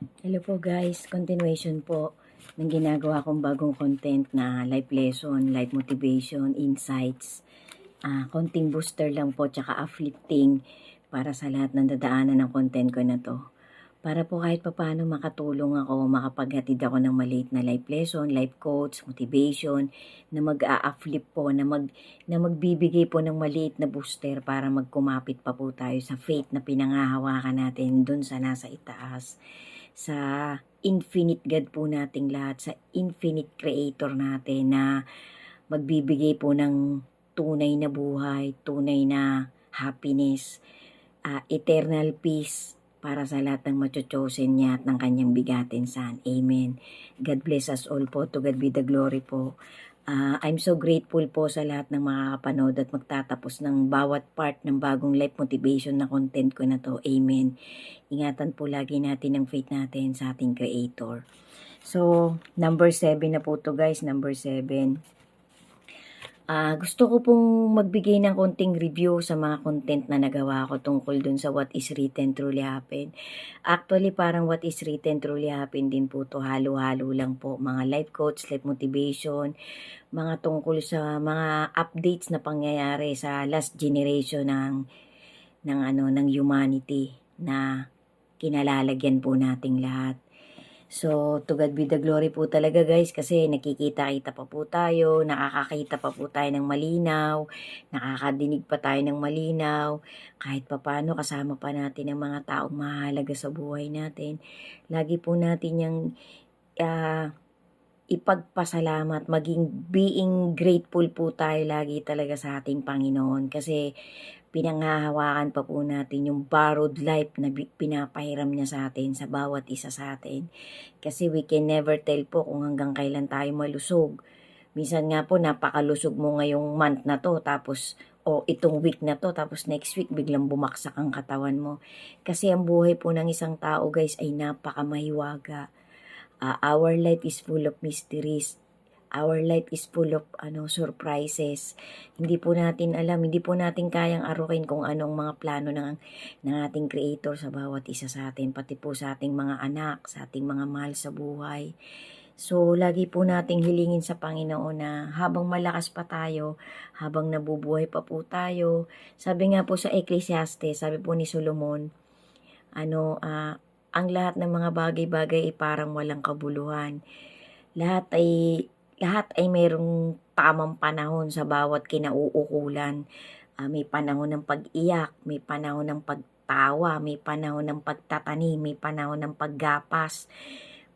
Hello po guys, continuation po ng ginagawa kong bagong content na life lesson, life motivation, insights. Konting booster lang po tsaka uplifting para sa lahat ng dadaanan ng content ko na to. Para po kahit papaano makatulong ako, makapaghatid ako ng maliit na life lesson, life coach, motivation, na mag-a-uplift po, na magbibigay po ng maliit na booster para magkumapit pa po tayo sa faith na pinangahawakan natin dun sa nasa itaas, sa infinite God po nating lahat, sa infinite creator natin na magbibigay po ng tunay na buhay, tunay na happiness, eternal peace para sa lahat ng machochosen niya at ng kanyang bigatin son. Amen. God bless us all po. To God be the glory po. I'm so grateful po sa lahat ng makakapanood at magtatapos ng bawat part ng bagong life motivation na content ko na to. Amen. Ingatan po lagi natin ang faith natin sa ating Creator. So, number 7 na po to guys. Number 7. Gusto ko pong magbigay ng konting review sa mga content na nagawa ko tungkol dun sa what is written truly happen. Actually, parang what is written truly happen din po to. Halo-halo lang po. Mga life coach, life motivation, mga tungkol sa mga updates na pangyayari sa last generation ng humanity na kinalalagyan po nating lahat. So, to God be the glory po talaga guys kasi nakikita-kita pa po tayo, nakakakita pa po tayo ng malinaw, nakakadinig pa tayo ng malinaw, kahit papaano kasama pa natin ang mga taong mahalaga sa buhay natin. Lagi po natin yung ipagpasalamat, maging being grateful po tayo lagi talaga sa ating Panginoon kasi pinanghahawakan pa po natin yung borrowed life na pinapahiram niya sa atin, sa bawat isa sa atin. Kasi we can never tell po kung hanggang kailan tayo malusog. Minsan nga po napakalusog mo ngayong month na to tapos o itong week na to tapos next week biglang bumaksak ang katawan mo. Kasi ang buhay po ng isang tao guys ay napakamahiwaga. Our life is full of mysteries. Our life is full of surprises. Hindi po natin alam, hindi po natin kayang arukin kung anong mga plano ng ating Creator sa bawat isa sa atin, pati po sa ating mga anak, sa ating mga mahal sa buhay. So, lagi po nating hilingin sa Panginoon na habang malakas pa tayo, habang nabubuhay pa po tayo, sabi nga po sa Ecclesiastes, sabi po ni Solomon, ang lahat ng mga bagay-bagay ay parang walang kabuluhan. Lahat ay lahat ay mayroong tamang panahon sa bawat kinauukulan. May panahon ng pag-iyak, may panahon ng pagtawa, may panahon ng pagtatanim, may panahon ng paggapas,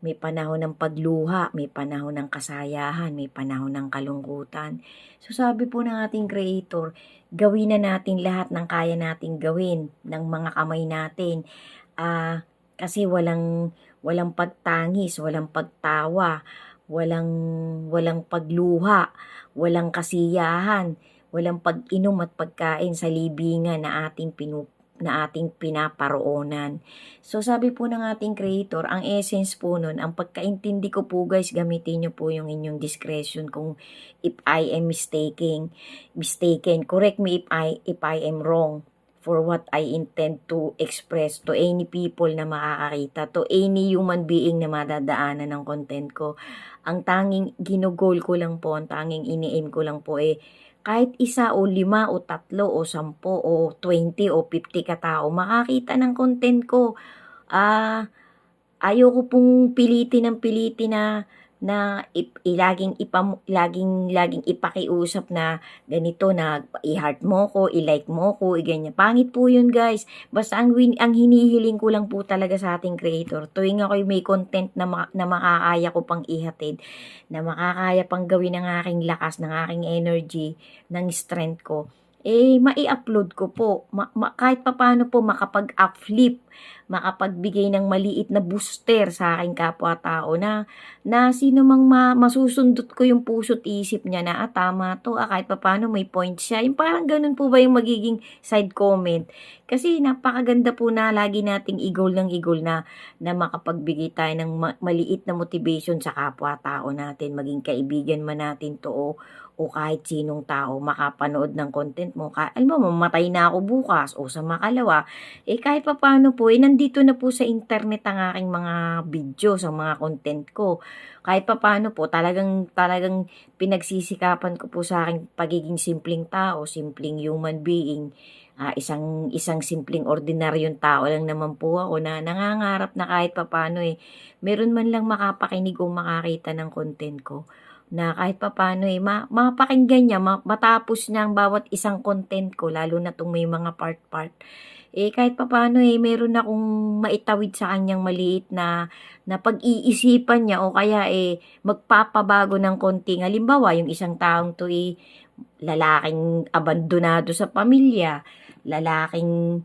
may panahon ng pagluha, may panahon ng kasayahan, may panahon ng kalungkutan. So sabi po ng ating Creator, gawin na natin lahat ng kaya nating gawin ng mga kamay natin. Kasi walang pagtangis, walang pagtawa, walang pagluha, walang kasiyahan, walang pag-inom at pagkain sa libingan na ating pinaparoonan. So sabi po ng ating Creator, ang essence po nun, ang pagkaintindi ko po guys, gamitin nyo po yung inyong discretion kung if I am mistaken, correct me if I am wrong for what I intend to express to any people na makakakita, to any human being na madadaanan ng content ko. Ang tanging ginugol ko lang po, ang tanging ini-aim ko lang po kahit isa o 5 o 3 o 10 o 20 o 50 katao makakita ng content ko. Ayoko pong pilitin na laging ipakiusap na ganito na i-heart mo ko, i-like mo ko, ganyan. Pangit po yun guys. Basta ang hinihiling ko lang po talaga sa ating Creator, tuwing ako may content na makakaya ko pang ihatid, na makakaya pang gawin ng aking lakas, ng aking energy, ng strength ko, mai-upload ko po. Kahit papaano po makapag-uplift, makapagbigay ng maliit na booster sa aking kapwa-tao na sino mang masusundot ko yung puso't isip niya na tama to, kahit papaano may point siya. Yung parang ganun po ba yung magiging side comment? Kasi napakaganda po na lagi nating igol na makapagbigay tayo ng maliit na motivation sa kapwa-tao natin, maging kaibigan man natin to o o kahit sinong tao makapanood ng content mo. Alam mo, mamatay na ako bukas o sa makalawa, kahit papaano po, nandito na po sa internet ang aking mga video, sa mga content ko. Kahit papaano po, talagang pinagsisikapan ko po sa aking pagiging simpleng tao, simpleng human being. Isang simpleng ordinaryong tao lang naman po ako na nangangarap na kahit papaano meron man lang makapakinig o makakita ng content ko na kahit papaano mapakinggan niya, matapos niya ang bawat isang content ko, lalo na itong may mga part-part. Kahit papaano meron akong maitawid sa kanyang maliit na pag-iisipan niya o kaya magpapabago ng konting. Halimbawa, yung isang taong to lalaking abandonado sa pamilya, lalaking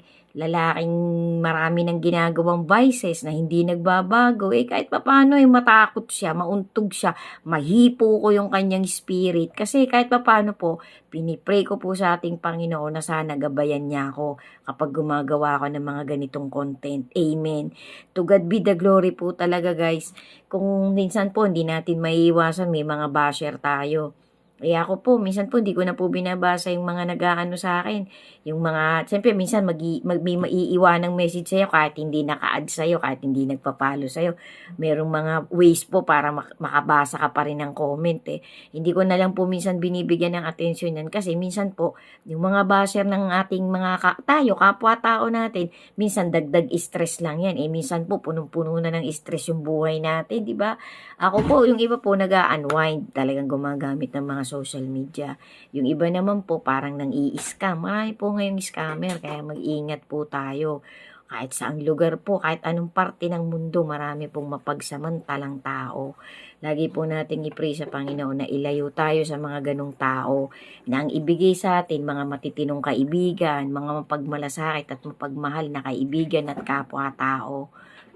marami ng ginagawang vices na hindi nagbabago, kahit papaano matakot siya, mauntog siya, mahipo ko yung kanyang spirit. Kasi kahit papaano po, pinipray ko po sa ating Panginoon na sana gabayan niya ako kapag gumagawa ako ng mga ganitong content. Amen. To God be the glory po talaga, guys. Kung minsan po hindi natin maiiwasan, may mga basher tayo. Ako po, minsan po hindi ko na po binabasa yung mga nag-aano sa akin. Yung mga, siyempre minsan may maiiwanang message sa'yo kahit hindi naka-add sa'yo, kahit hindi nagpa-follow sa'yo. Merong mga ways po para makabasa ka pa rin ng comment Hindi ko na lang po minsan binibigyan ng atensyon yan kasi minsan po, yung mga basher ng ating mga kapwa-tao natin, minsan dagdag stress lang yan. Minsan po punong-puno na ng stress yung buhay natin, di ba? Ako po, yung iba po nag-unwind, talagang gumagamit ng mga social media. Yung iba naman po parang nang i-scam. Marami po ngayong scammer, kaya mag-ingat po tayo. Kahit saang lugar po, kahit anong parte ng mundo, marami pong mapagsamantalang tao. Lagi po nating i-pray sa Panginoon na ilayo tayo sa mga ganong tao na ang ibigay sa atin mga matitinong kaibigan, mga mapagmalasakit at mapagmahal na kaibigan at kapwa-tao.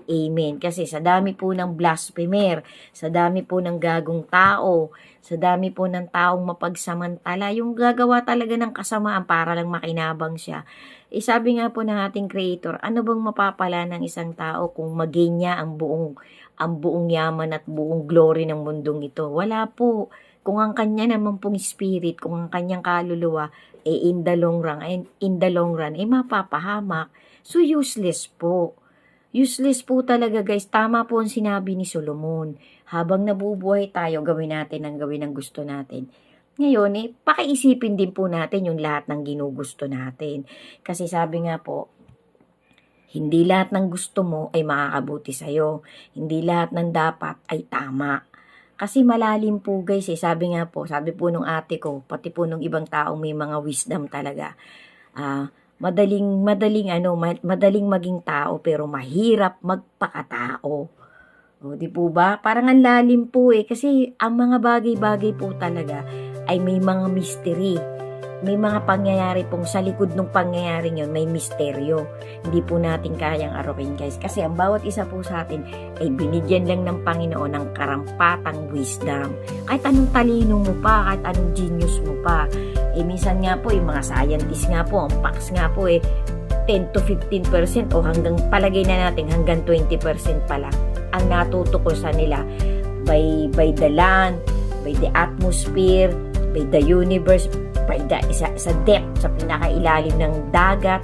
Amen. Kasi sa dami po ng blasphemer, sa dami po ng gagong tao, sa dami po ng taong mapagsamantala, yung gagawa talaga ng kasamaan para lang makinabang siya. Sabi nga po ng ating Creator, ano bang mapapala ng isang tao kung magain niya ang buong yaman at buong glory ng mundong ito? Wala po. Kung ang kanya naman pong spirit, kung ang kanyang kaluluwa, in the long run, mapapahamak. So useless po. Useless po talaga, guys. Tama po ang sinabi ni Solomon. Habang nabubuhay tayo, gawin natin ang gusto natin. Ngayon, pakiisipin din po natin yung lahat ng ginugusto natin. Kasi sabi nga po, hindi lahat ng gusto mo ay makakabuti sa'yo. Hindi lahat ng dapat ay tama. Kasi malalim po, guys. Sabi po nung ate ko, pati po nung ibang taong may mga wisdom talaga. Madaling maging tao pero mahirap magpakatao. Di po ba? Parang ang lalim po kasi ang mga bagay-bagay po talaga ay may mga mystery. May mga pangyayari pong sa likod ng pangyayaring yun, may misteryo. Hindi po natin kayang arukin, guys. Kasi ang bawat isa po sa atin ay binigyan lang ng Panginoon ng karampatang wisdom. Kahit anong talino mo pa, kahit anong genius mo pa. Minsan nga po, yung mga scientists nga po, ang facts nga po 10 to 15% o hanggang palagay na natin hanggang 20% pa lang ang natutuko sa nila by the land, by the atmosphere, by the universe, sa depth, sa pinakailalim ng dagat.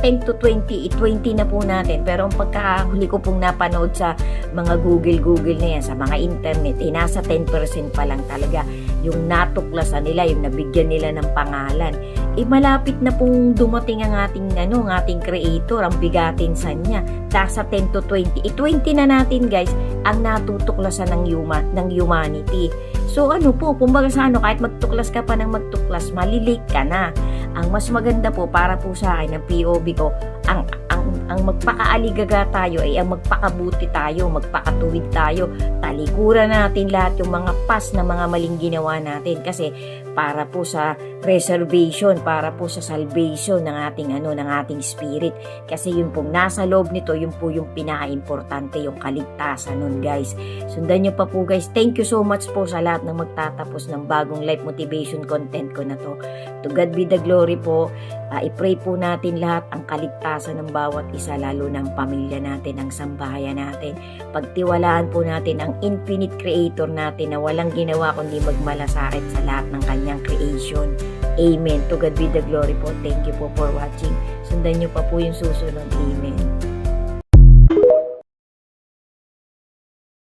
10 to 20 na po natin. Pero ang pagkahuli ko pong napanood sa mga Google na yan, sa mga internet, nasa 10% pa lang talaga yung natuklasan nila, yung nabigyan nila ng pangalan. Malapit na pong dumating ang ating Creator, ang bigatin sa niya. Nasa 10 to 20. 20 na natin, guys, ang natutuklasan ng humanity. So kumbaga kahit magtuklas ka pa ng magtuklas, malilate ka na. Ang mas maganda po para po sa akin, ang POV ko, ang magpakaaligaga tayo ang magpakabuti tayo, magpakatuwid tayo, talikuran natin lahat yung mga past na mga maling ginawa natin kasi para po sa preservation, para po sa salvation ng ating spirit. Kasi yun pong nasa loob nito, yun po yung pinaka-importante, yung kaligtasan nun, guys. Sundan nyo pa po, guys. Thank you so much po sa lahat ng magtatapos ng bagong life motivation content ko na to. To God be the glory po. I-pray po natin lahat ang kaligtasan ng bawat isa, lalo ng pamilya natin, ang sambahayan natin. Pagtiwalaan po natin ang infinite creator natin na walang ginawa kundi magmalasakit sa lahat ng kanyang creation. Amen. To God be the glory po. Thank you po for watching. Sundan nyo pa po yung susunod. Amen.